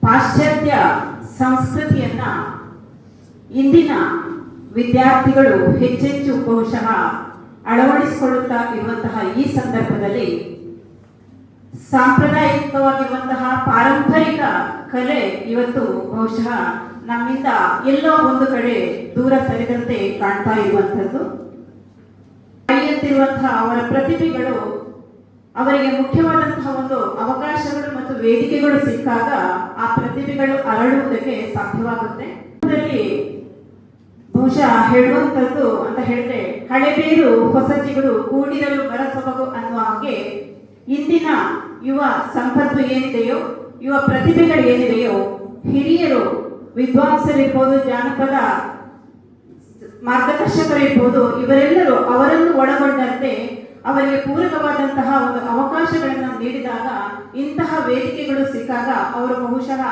ಪಾಶ್ಚಾತ್ಯ ಸಂಸ್ಕೃತಿಯನ್ನ ಇಂದಿನ ವಿದ್ಯಾರ್ಥಿಗಳು ಹೆಚ್ಚೆಚ್ಚು ಬಹುಶಃ ಅಳವಡಿಸಿಕೊಳ್ಳುತ್ತಾ ಇರುವಂತಹ ಈ ಸಂದರ್ಭದಲ್ಲಿ ಸಾಂಪ್ರದಾಯಿಕವಾಗಿರುವಂತಹ ಪಾರಂಪರಿಕ ಕಲೆ ಇವತ್ತು ಬಹುಶಃ ನಮ್ಮಿಂದ ಎಲ್ಲೋ ಒಂದು ಕಡೆ ದೂರ ಸರಿದಂತೆ ಕಾಣ್ತಾ ಇರುವಂತದ್ದು. ಕೈಯಂತಿರುವಂತಹ ಅವರ ಪ್ರತಿಭೆಗಳು ಅವರಿಗೆ ಮುಖ್ಯವಾದಂತಹ ಒಂದು ಅವಕಾಶಗಳು ಮತ್ತು ವೇದಿಕೆಗಳು ಸಿಕ್ಕಾಗ ಆ ಪ್ರತಿಭೆಗಳು ಅರಳುವುದಕ್ಕೆ ಸಾಧ್ಯವಾಗುತ್ತೆ. ಬಹುಶಃ ಹೇಳುವಂಥದ್ದು ಅಂತ ಹೇಳಿದ್ರೆ, ಹಳೆಬೇರು ಹೊಸಜಿಗಳು ಕೂಡಿರಲು ಬರಸೊಬಗು ಅನ್ನುವ ಹಾಗೆ ಇಂದಿನ ಯುವ ಸಂಪತ್ತು ಏನಿದೆಯೋ, ಯುವ ಪ್ರತಿಭೆಗಳು ಏನಿದೆಯೋ, ಹಿರಿಯರು ವಿದ್ವಾಂಸರಿರ್ಬೋದು, ಜಾನಪದ ಮಾರ್ಗದರ್ಶಕರಿರ್ಬೋದು, ಇವರೆಲ್ಲರೂ ಅವರನ್ನು ಒಳಗೊಂಡಂತೆ ಅವರಿಗೆ ಪೂರಕವಾದಂತಹ ಒಂದು ಅವಕಾಶಗಳನ್ನು ನೀಡಿದಾಗ, ಇಂತಹ ವೇದಿಕೆಗಳು ಸಿಕ್ಕಾಗ ಅವರು ಬಹುಶಃ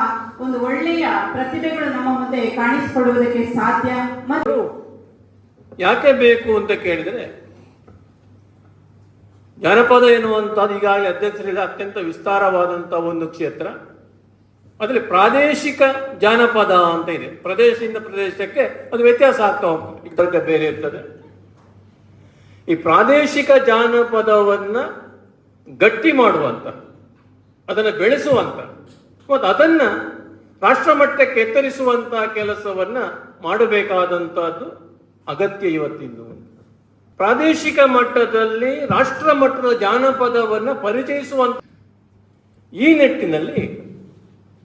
ಒಂದು ಒಳ್ಳೆಯ ಪ್ರತಿಭೆಗಳು ನಮ್ಮ ಮುಂದೆ ಕಾಣಿಸಿಕೊಳ್ಳುವುದಕ್ಕೆ ಸಾಧ್ಯ. ಮತ್ತು ಯಾಕೆ ಬೇಕು ಅಂತ ಕೇಳಿದರೆ, ಜಾನಪದ ಎನ್ನುವಂಥದ್ದು ಈಗಾಗಲೇ ಅಧ್ಯಕ್ಷರಿಂದ ಅತ್ಯಂತ ವಿಸ್ತಾರವಾದಂತಹ ಒಂದು ಕ್ಷೇತ್ರ. ಅದರಲ್ಲಿ ಪ್ರಾದೇಶಿಕ ಜಾನಪದ ಅಂತ ಇದೆ. ಪ್ರದೇಶದಿಂದ ಪ್ರದೇಶಕ್ಕೆ ಅದು ವ್ಯತ್ಯಾಸ ಆಗ್ತಾ ಹೋಗ್ತದೆ, ಬೇರೆ ಇರ್ತದೆ. ಈ ಪ್ರಾದೇಶಿಕ ಜಾನಪದವನ್ನ ಗಟ್ಟಿ ಮಾಡುವಂತ, ಅದನ್ನು ಬೆಳೆಸುವಂತ ಮತ್ತು ಅದನ್ನ ರಾಷ್ಟ್ರ ಮಟ್ಟಕ್ಕೆ ಎತ್ತರಿಸುವಂತಹ ಕೆಲಸವನ್ನ ಮಾಡಬೇಕಾದಂತಹದ್ದು ಅಗತ್ಯ ಇವತ್ತಿಂದು. ಪ್ರಾದೇಶಿಕ ಮಟ್ಟದಲ್ಲಿ ರಾಷ್ಟ್ರ ಮಟ್ಟದ ಜಾನಪದವನ್ನ ಪರಿಚಯಿಸುವಂತ ಈ ನಿಟ್ಟಿನಲ್ಲಿ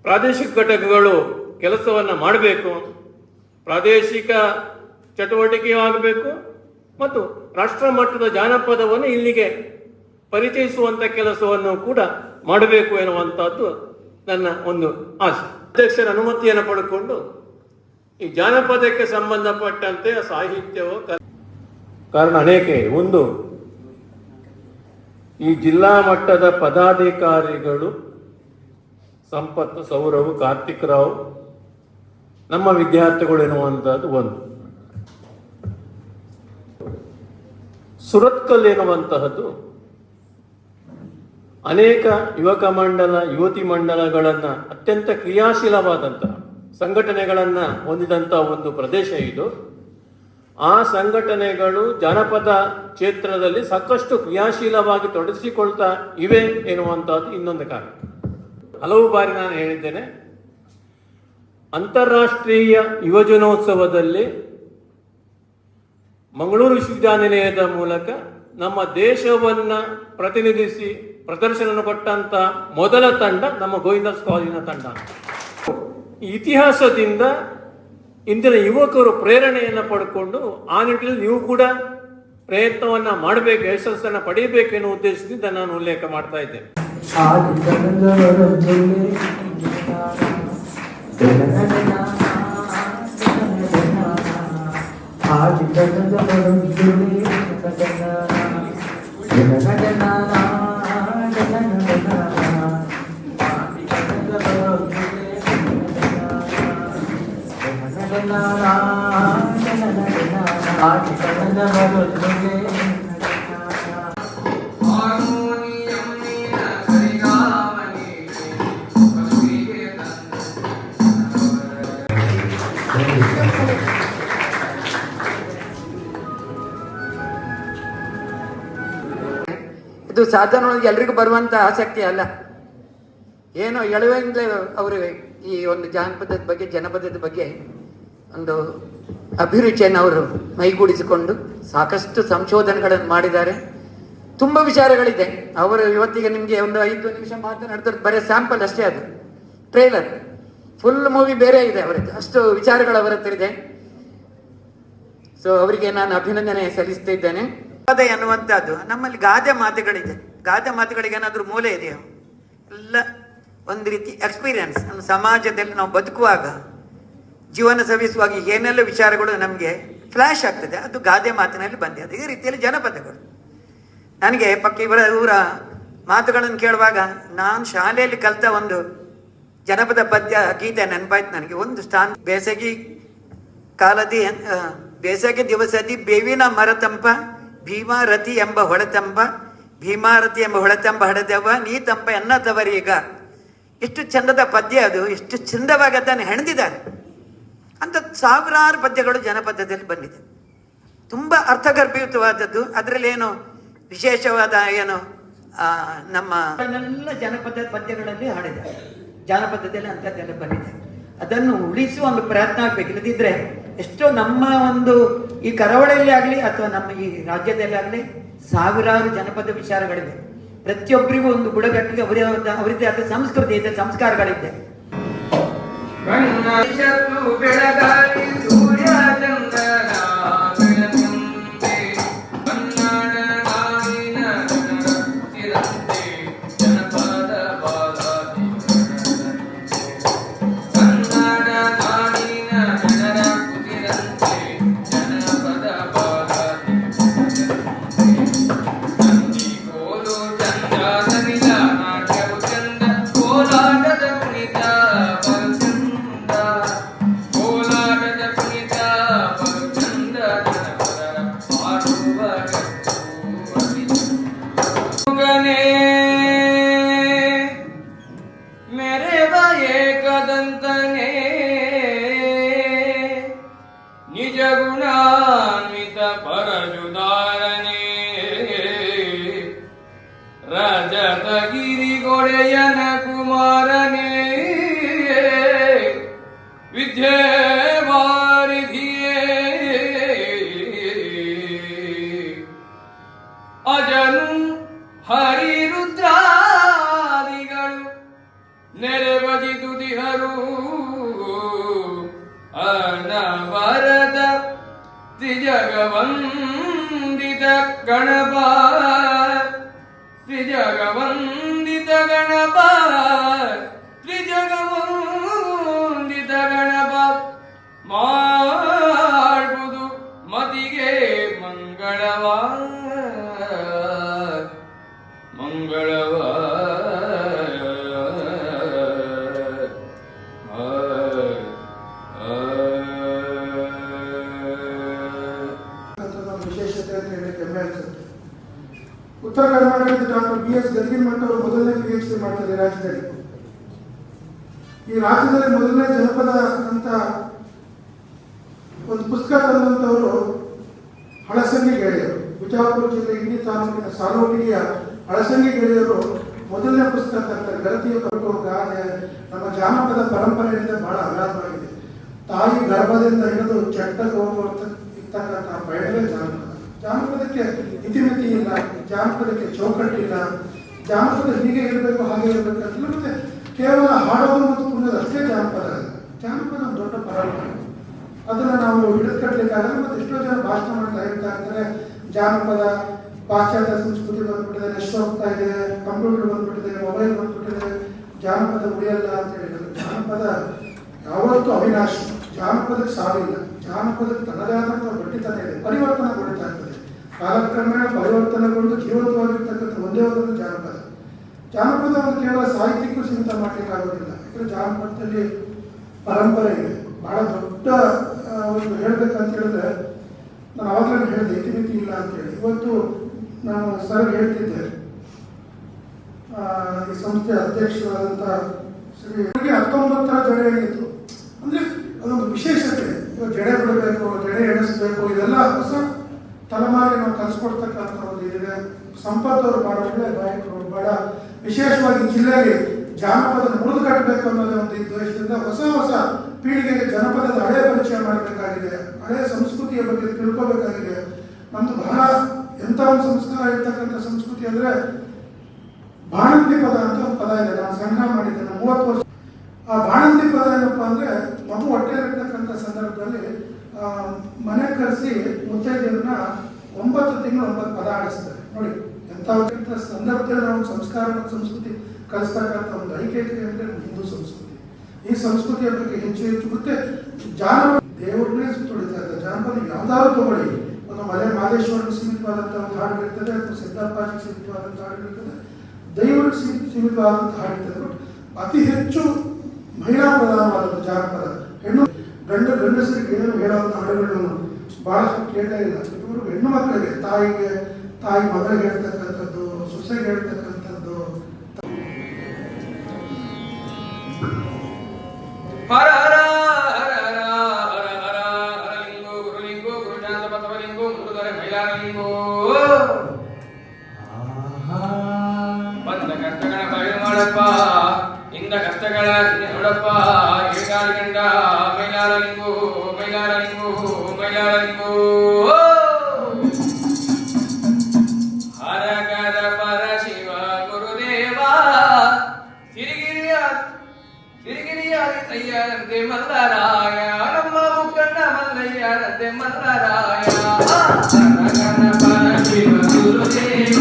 ಪ್ರಾದೇಶಿಕ ಘಟಕಗಳು ಕೆಲಸವನ್ನ ಮಾಡಬೇಕು. ಪ್ರಾದೇಶಿಕ ಚಟುವಟಿಕೆಯೂ ಆಗಬೇಕು ಮತ್ತು ರಾಷ್ಟ್ರ ಮಟ್ಟದ ಜಾನಪದವನ್ನು ಇಲ್ಲಿಗೆ ಪರಿಚಯಿಸುವಂತ ಕೆಲಸವನ್ನು ಕೂಡ ಮಾಡಬೇಕು ಎನ್ನುವಂತಹದ್ದು ನನ್ನ ಒಂದು ಆಸೆ. ಅಧ್ಯಕ್ಷರ ಅನುಮತಿಯನ್ನು ಪಡೆದುಕೊಂಡು ಈ ಜಾನಪದಕ್ಕೆ ಸಂಬಂಧಪಟ್ಟಂತೆ ಸಾಹಿತ್ಯವೋ ಕಾರಣ ಅನೇಕ. ಒಂದು, ಈ ಜಿಲ್ಲಾ ಮಟ್ಟದ ಪದಾಧಿಕಾರಿಗಳು ಸಂಪತ್ತು, ಸೌರವ್, ಕಾರ್ತಿಕ್ ರಾವ್ ನಮ್ಮ ವಿದ್ಯಾರ್ಥಿಗಳು ಎನ್ನುವಂಥದ್ದು ಒಂದು. ಸುರತ್ಕಲ್ ಎನ್ನುವಂತಹದ್ದು ಅನೇಕ ಯುವಕ ಮಂಡಲ, ಯುವತಿ ಮಂಡಲಗಳನ್ನ ಅತ್ಯಂತ ಕ್ರಿಯಾಶೀಲವಾದಂತಹ ಸಂಘಟನೆಗಳನ್ನ ಹೊಂದಿದಂತಹ ಒಂದು ಪ್ರದೇಶ ಇದು. ಆ ಸಂಘಟನೆಗಳು ಜಾನಪದ ಕ್ಷೇತ್ರದಲ್ಲಿ ಸಾಕಷ್ಟು ಕ್ರಿಯಾಶೀಲವಾಗಿ ತೊಡಗಿಸಿಕೊಳ್ತಾ ಇವೆ ಎನ್ನುವಂತಹದ್ದು ಇನ್ನೊಂದು ಕಾರಣ. ಹಲವು ಬಾರಿ ನಾನು ಹೇಳಿದ್ದೇನೆ, ಅಂತಾರಾಷ್ಟ್ರೀಯ ಯುವಜನೋತ್ಸವದಲ್ಲಿ ಮಂಗಳೂರು ವಿಶ್ವವಿದ್ಯಾನಿಲಯದ ಮೂಲಕ ನಮ್ಮ ದೇಶವನ್ನ ಪ್ರತಿನಿಧಿಸಿ ಪ್ರದರ್ಶನ ಕೊಟ್ಟಂತ ಮೊದಲ ತಂಡ ನಮ್ಮ ಗೋವಿಂದಾಸ್ ಕಾಲೇಜಿನ ತಂಡ. ಇತಿಹಾಸದಿಂದ ಇಂದಿನ ಯುವಕರು ಪ್ರೇರಣೆಯನ್ನು ಪಡ್ಕೊಂಡು ಆ ನಿಟ್ಟಿನಲ್ಲಿ ನೀವು ಕೂಡ ಪ್ರಯತ್ನವನ್ನ ಮಾಡಬೇಕು, ಯಶಸ್ಸನ್ನು ಪಡೆಯಬೇಕು ಎನ್ನುವ ಉದ್ದೇಶದಿಂದ ನಾನು ಉಲ್ಲೇಖ ಮಾಡ್ತಾ ಇದ್ದೇನೆ. ಇದು ಸಾಧಾರಣವಾಗಿ ಎಲ್ರಿಗೂ ಬರುವಂತ ಆಸಕ್ತಿ ಅಲ್ಲ. ಏನೋ ಎಳುವೆಂದಲೇ ಅವರು ಈ ಒಂದು ಜಾನಪದದ ಬಗ್ಗೆ, ಜನಪದದ ಬಗ್ಗೆ ಒಂದು ಅಭಿರುಚಿಯನ್ನು ಅವರು ಮೈಗೂಡಿಸಿಕೊಂಡು ಸಾಕಷ್ಟು ಸಂಶೋಧನೆಗಳನ್ನು ಮಾಡಿದ್ದಾರೆ. ತುಂಬ ವಿಚಾರಗಳಿದೆ. ಅವರು ಇವತ್ತಿಗೆ ನಿಮಗೆ ಒಂದು 5 ನಿಮಿಷ ಮಾತನಾಡಿದ್ರೆ ಬರೀ ಸ್ಯಾಂಪಲ್ ಅಷ್ಟೇ, ಅದು ಟ್ರೇಲರ್. ಫುಲ್ ಮೂವಿ ಬೇರೆ ಇದೆ ಅವರದ್ದು, ಅಷ್ಟು ವಿಚಾರಗಳು ಅವರ ಹತ್ರ ಇದೆ. ಸೊ ಅವರಿಗೆ ನಾನು ಅಭಿನಂದನೆ ಸಲ್ಲಿಸ್ತಾ ಇದ್ದೇನೆ. ಗಾದೆ ಅನ್ನುವಂಥದ್ದು ನಮ್ಮಲ್ಲಿ ಗಾದೆ ಮಾತುಗಳಿದೆ. ಗಾದೆ ಮಾತುಗಳಿಗೆ ಏನಾದರೂ ಮೂಲೆ ಇದೆಯೋ? ಎಲ್ಲ ಒಂದು ರೀತಿ ಎಕ್ಸ್ಪೀರಿಯನ್ಸ್. ನಮ್ಮ ಸಮಾಜದಲ್ಲಿ ನಾವು ಬದುಕುವಾಗ, ಜೀವನ ಸವಿಸುವಾಗ ಏನೆಲ್ಲ ವಿಚಾರಗಳು ನಮಗೆ ಫ್ಲ್ಯಾಶ್ ಆಗ್ತದೆ, ಅದು ಗಾದೆ ಮಾತಿನಲ್ಲಿ ಬಂದಿದೆ. ಅದೇ ರೀತಿಯಲ್ಲಿ ಜನಪದಗಳು. ನನಗೆ ಇವರ ಮಾತುಗಳನ್ನು ಕೇಳುವಾಗ ನಾನು ಶಾಲೆಯಲ್ಲಿ ಕಲಿತ ಒಂದು ಜನಪದ ಪದ್ಯ ಗೀತೆ ನೆನಪಾಯ್ತು ನನಗೆ. ಒಂದು ಸ್ಥಾನ, ಬೇಸಗೆ ದಿವಸದಿ ಬೇವಿನ ಮರತಂಪ ಭೀಮಾರತಿ ಎಂಬ ಹೊಳೆತಂಬ, ಭೀಮಾರತಿ ಎಂಬ ಹೊಳೆತಂಬ ಹಡೆದವ ನೀ ತಂಪ ಎನ್ನತವರೀಗ ಎಷ್ಟು ಚಂದದ ಪದ್ಯ ಅದು, ಎಷ್ಟು ಚಂದವಾಗಿ ಅದನ್ನು ಹೆಣೆದಿದ್ದಾರೆ ಅಂತ ಸಾವಿರಾರು ಪದ್ಯಗಳು ಜನಪದದಲ್ಲಿ ಬಂದಿದೆ. ತುಂಬ ಅರ್ಥಗರ್ಭಿತವಾದದ್ದು. ಅದರಲ್ಲಿ ಏನು ವಿಶೇಷವಾದ ಏನು ನಮ್ಮ ಎಲ್ಲ ಜನಪದ ಪದ್ಯಗಳಲ್ಲಿ ಹಾಡಿದ್ದಾರೆ. ಜಾನಪದದಲ್ಲಿ ಅಂಥದ್ದೆಲ್ಲ ಬಂದಿದೆ. ಅದನ್ನು ಉಳಿಸುವ ಒಂದು ಪ್ರಯತ್ನ ಆಗಬೇಕು. ಇಲ್ಲದಿದ್ದರೆ ಎಷ್ಟೋ ನಮ್ಮ ಒಂದು ಈ ಕರಾವಳಿಯಲ್ಲಿ ಆಗಲಿ ಅಥವಾ ನಮ್ಮ ಈ ರಾಜ್ಯದಲ್ಲಿ ಆಗಲಿ ಸಾವಿರಾರು ಜನಪದ ವಿಚಾರಗಳಿವೆ. ಪ್ರತಿಯೊಬ್ಬರಿಗೂ ಒಂದು ಬುಡಗಟ್ಟಿಗೆ ಅವರದೇ ಆದ ಸಂಸ್ಕೃತಿ ಇದೆ, ಸಂಸ್ಕಾರಗಳಿದೆ. ರಜತಗಿರಿಗೊಡೆಯನ ಕುಮಾರನೇ ವಿದ್ಯೆವಾರಿಧಿಯೇ ಅಜನು ಹರಿರುದ್ರಾದಿಗಳು ನೆರೆಬಜಿದುದಿಹರು ಅನವರತ ತ್ರಿಜಗವಂದಿತ ಗಣಪ ತ್ರಿಜಗವಂದಿತ ಗಣಪ ತ್ರಿಜಗವಂದಿತ ಗಣಪ ಮಾಡುವುದು ಮತಿಗೆ ಮಂಗಳವ ಮಂಗಳವ ಉತ್ತರ ಕರ್ನಾಟಕದ ಡಾಕ್ಟರ್ BS ಗದಿಗಿಮಠ ಅವರು ಮೊದಲನೇ PhD ಮಾಡ್ತಾರೆ ರಾಜ್ಯದಲ್ಲಿ. ಈ ರಾಜ್ಯದಲ್ಲಿ ಮೊದಲನೇ ಜನಪದ ಅಂತ ಒಂದು ಪುಸ್ತಕ ತಂದಂಥವರು ಹಳಸಂಗಿ ಗೆಳೆಯರು. ಬಿಜಾಪುರ ಜಿಲ್ಲೆ ಇಂಡಿ ತಾಲೂಕಿನ ಸಾಲೋಟಿಯ ಹಳಸಂಗಿ ಗೆಳೆಯರು ಮೊದಲನೇ ಪುಸ್ತಕ ತಂತಾರೆ. ಗರತಿಯ ಗಾದೆ ನಮ್ಮ ಜಾನಪದ ಪರಂಪರೆಯಿಂದ ಬಹಳ ಅಗಾಧವಾಗಿದೆ. ತಾಯಿ ಗರ್ಭದಿಂದ ಹಿಡಿದು ಚಟ್ಟಕ್ಕೆ ಇರ್ತಕ್ಕಂಥ ಬಯಲೇ ಜಾನಪದ. ಜಾನಪದಕ್ಕೆ ಇತಿಮಿತಿ ಇಲ್ಲ, ಜಾನಪದಕ್ಕೆ ಚೌಕಟ್ಟಿಲ್ಲ. ಜಾನಪದ ಹೀಗೆ ಇರಬೇಕು ಹಾಗೆ ಇರಬೇಕಂತ ಮತ್ತೆ ಕೇವಲ ಹಾಡೋದು ಮತ್ತು ಕುಣಿಯೋದು ಅಷ್ಟೇ ಜಾನಪದ ಅಲ್ಲ. ಜಾನಪದ ಒಂದು ದೊಡ್ಡ ಪರಂಪರೆ. ಅದನ್ನು ನಾವು ಹಿಡಿದುಕಟ್ಟಲಿಕ್ಕಾಗಲ್ಲ. ಮತ್ತು ಎಷ್ಟೋ ಜನ ಭಾಷಣ ಮಾಡ್ತಾ ಹೇಳ್ತಾ ಇರ್ತಾರೆ ಜಾನಪದ ಪಾಶ್ಚಾತ್ಯ ಸಂಸ್ಕೃತಿ ಬಂದ್ಬಿಟ್ಟಿದೆ, ನೆಸ್ಟ್ ಹೋಗ್ತಾ ಇದೆ, ಕಂಪ್ಯೂಟರ್ ಬಂದ್ಬಿಟ್ಟಿದೆ, ಮೊಬೈಲ್ ಬಂದ್ಬಿಟ್ಟಿದೆ, ಜಾನಪದ ಉಳಿಯಲ್ಲ ಅಂತ ಹೇಳಿದ್ರು. ಜಾನಪದ ಯಾವತ್ತೂ ಅವಿನಾಶಿ. ಜಾನಪದಕ್ಕೆ ಸಾವಿಲ್ಲ. ಜಾನಪದಕ್ಕೆ ತನ್ನದೇ ಆದಂಥ ಗಟ್ಟಿತನ ಇದೆ, ಪರಿವರ್ತನೆಗೊಳ್ತಾ ಇರ್ತದೆ. ಕಾಲಕ್ರಮೇಣ ಪರಿವರ್ತನೆಗೊಂಡು ಜೀವಂತವಾಗಿರ್ತಕ್ಕಂಥ ಒಂದೇ ಒಂದು ಜಾನಪದ. ಜಾನಪದವನ್ನು ಕೇವಲ ಸಾಹಿತ್ಯಕ್ಕೂ ಸೀಮಿತ ಮಾಡಲಿಕ್ಕಾಗೋದಿಲ್ಲ. ಯಾಕಂದರೆ ಜಾನಪದದಲ್ಲಿ ಪರಂಪರೆ ಇದೆ. ಬಹಳ ದೊಡ್ಡ ಒಂದು ಹೇಳ್ಬೇಕಂತ ಹೇಳಿದ್ರೆ ನಾನು ಆವಾಗಲೇ ಹೇಳಿದೆ ಇತಿಮಿತಿ ಇಲ್ಲ ಅಂತೇಳಿ. ಇವತ್ತು ನಾನು ಸರ್ ಹೇಳ್ತಿದ್ದೆ, ಈ ಸಂಸ್ಥೆಯ ಅಧ್ಯಕ್ಷರಾದಂಥ ಶ್ರೀ 19ರ ಜಡೆ ಎಣಿತು ಅಂದರೆ ಅದೊಂದು ವಿಶೇಷತೆ. ಇವಾಗ ಜಡೆ ಬಿಡಬೇಕು, ಜಡೆ ಎಣಿಸ್ಬೇಕು, ಇದೆಲ್ಲ ಹೊಸ ತಲೆಮಾರಿಗೆ ನಾವು ಕಲಿಸ್ಕೊಡ್ತಕ್ಕಂಥ ಒಂದು ಇದಿದೆ. ಸಂಪತ್ ಅವರು ಬಹಳ ಒಳ್ಳೆ ಗಾಯಕರು. ಬಹಳ ವಿಶೇಷವಾಗಿ ಜಿಲ್ಲೆಯಲ್ಲಿ ಜಾನಪದ ಮುರಿದು ಕಟ್ಟಬೇಕು ಅನ್ನೋದೇ ಒಂದು ಉದ್ದೇಶದಿಂದ ಹೊಸ ಹೊಸ ಪೀಳಿಗೆಗೆ ಜನಪದದ ಹಳೆಯ ಪರಿಚಯ ಮಾಡಬೇಕಾಗಿದೆ, ಹಳೆಯ ಸಂಸ್ಕೃತಿಯ ಬಗ್ಗೆ ತಿಳ್ಕೋಬೇಕಾಗಿದೆ. ನಮ್ದು ಬಹಳ ಎಂಥ ಒಂದು ಸಂಸ್ಕಾರ ಇರ್ತಕ್ಕಂಥ ಸಂಸ್ಕೃತಿ ಅಂದರೆ ಬಾಣಂತಿ ಪದ ಅಂತ ಒಂದು ಪದ ಇದೆ. ನಾನು ಸಂಗ್ರಹ ಮಾಡಿದ್ದೆ 30 ವರ್ಷ. ಆ ಬಾಣಂತಿ ಪದ ಏನಪ್ಪ ಅಂದರೆ ಮಗು ಹೊಟ್ಟೆಲಿರ್ತಕ್ಕಂಥ ಸಂದರ್ಭದಲ್ಲಿ ಮನೆ ಕರೆಸಿ ಮುತ್ತೈದೆಯರನ್ನ 9 ತಿಂಗಳು 9 ಪದ ಆಡಿಸ್ತಾರೆ. ನೋಡಿ ಎಂಥ ಸಂದರ್ಭದಲ್ಲಿ ನಾವು ಸಂಸ್ಕಾರ ಮತ್ತು ಸಂಸ್ಕೃತಿ ಕಲಿಸ್ತಕ್ಕಂಥ ಒಂದು ಐಕ್ಯತೆ ಅಂದರೆ ಹಿಂದೂ ಸಂಸ್ಕೃತಿ. ಈ ಸಂಸ್ಕೃತಿಯ ಬಗ್ಗೆ ಹೆಚ್ಚು ಹೆಚ್ಚು ಮತ್ತೆ ಜಾನಪದ ದೇವರನ್ನೇ ಸುತ್ತುಳಿತಾ ಇರ್ತದೆ. ಜಾನಪದ ಯಾವ್ದಾದ್ರು ತಗೊಳ್ಳಿ, ಒಂದು ಮಲೆ ಮಾದೇಶ್ವರಕ್ಕೆ ಸೀಮಿತವಾದಂಥ ಒಂದು ಹಾಡಿರ್ತದೆ, ಅಥವಾ ಸಿದ್ದಪ್ಪಾಜಿಗೆ ಸೀಮಿತವಾದಂಥ ಹಾಡಿರ್ತದೆ, ದೈವರಿಗೆ ಸೀಮಿತವಾದಂಥ ಹಾಡಿರ್ತದೆ. ಬಟ್ ಅತಿ ಹೆಚ್ಚು ಮಹಿಳಾ ಪ್ರಧಾನವಾದದ್ದು ಜಾನಪದ. ಗಂಡಸರಿಗೆ ಏನು ಹೇಳುವಂಥ ಹಾಡುಗಳನ್ನು ಬಹಳಷ್ಟು ಕೇಳ್ತಾ ಇಲ್ಲ. ಇವರು ಹೆಣ್ಣು ಮಕ್ಕಳಿಗೆ, ತಾಯಿ ಮಗಳಿಗೆ ಹೇಳ್ತಕ್ಕಂಥದ್ದು, ಸೊಸೆಗೆ ಹೇಳ್ತಕ್ಕಂಥದ್ದು. ನೋಡಪ್ಪ ಏಕಾಲಿಗಂಡ ಮೈಲಾರಲಿಂಗು ಮೈಲಾರಲಿಂಗು ಮೈಲಾರಲಿಂಗು ಹರಗರ ಪರ ಶಿವ ಗುರುದೇವ ಸಿರಿಗಿರಿಯಾದಂತೆ ಮಲ್ಲರಾಯ ನಮ್ಮ ಮುಖಂಡ ಮಲ್ಲಯ್ಯರಂತೆ ಮಲ್ಲರಾಯ ಹರಗರ ಪರ ಶಿವ ಗುರುದೇವ